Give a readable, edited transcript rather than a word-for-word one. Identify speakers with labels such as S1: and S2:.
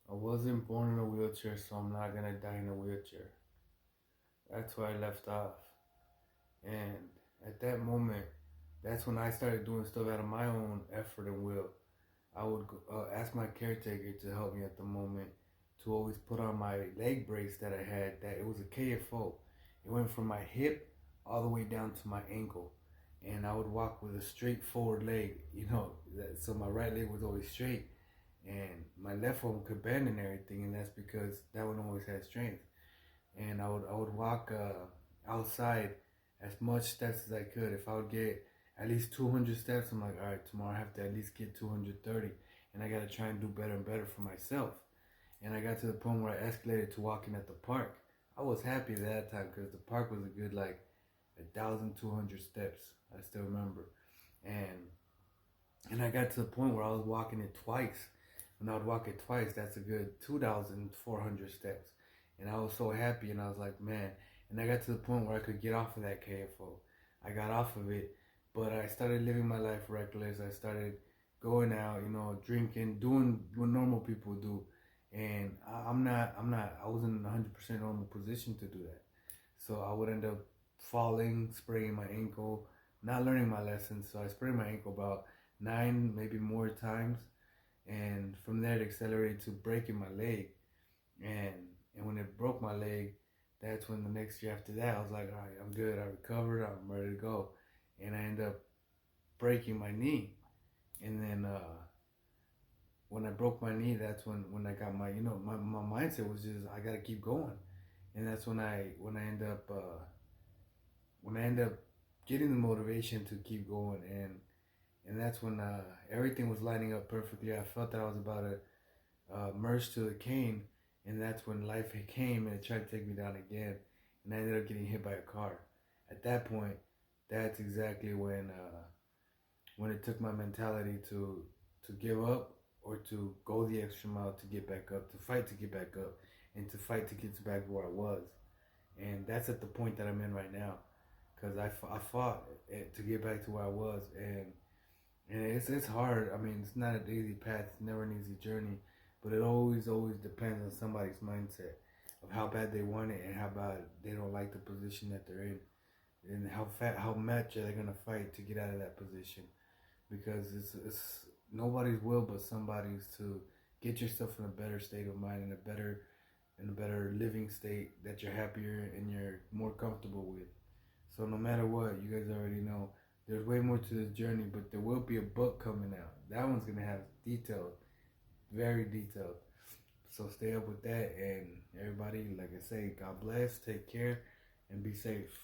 S1: I wasn't born in a wheelchair, so I'm not gonna die in a wheelchair. That's where I left off. And at that moment, that's when I started doing stuff out of my own effort and will. I would ask my caretaker to help me at the moment to always put on my leg brace that I had. That it was a KFO. It went from my hip all the way down to my ankle, and I would walk with a straight forward leg. So my right leg was always straight, and my left one could bend and everything, and that's because that one always had strength. And I would walk outside as much steps as I could. If I would get at least 200 steps, I'm like, all right, tomorrow I have to at least get 230, and I gotta try and do better and better for myself. And I got to the point where I escalated to walking at the park. I was happy at that time because the park was a good like 1,200 steps. I still remember, and I got to the point where I was walking it twice. When I would walk it twice, that's a good 2,400 steps. And I was so happy, and I was like, man. And I got to the point where I could get off of that KFO. I got off of it, but I started living my life reckless. I started going out, drinking, doing what normal people do. And I wasn't in a 100% normal position to do that. So I would end up falling, spraining my ankle, not learning my lessons. So I sprained my ankle about 9, maybe more times, and from there it accelerated to breaking my leg. And when it broke my leg, that's when the next year after that I was like, all right, I'm good. I recovered. I'm ready to go. And I ended up breaking my knee. And then when I broke my knee, that's when I got my mindset was just I gotta keep going. And that's when I end up getting the motivation to keep going, and that's when everything was lining up perfectly. I felt that I was about to merge to the cane, and that's when life came and it tried to take me down again, and I ended up getting hit by a car. At that point, that's exactly when it took my mentality to give up or to go the extra mile to get back up, to fight to get back up, and to fight to get back to where I was. And that's at the point that I'm in right now, because I fought to get back to where I was, and it's hard. I mean, it's not an easy path. It's never an easy journey, but it always depends on somebody's mindset of how bad they want it and how bad they don't like the position that they're in, and how much are they gonna fight to get out of that position, because it's nobody's will but somebody's to get yourself in a better state of mind and a better living state that you're happier and you're more comfortable with. So no matter what, you guys already know there's way more to this journey, but there will be a book coming out. That one's gonna have detailed, very detailed. So stay up with that, and everybody, like I say, God bless, take care, and be safe.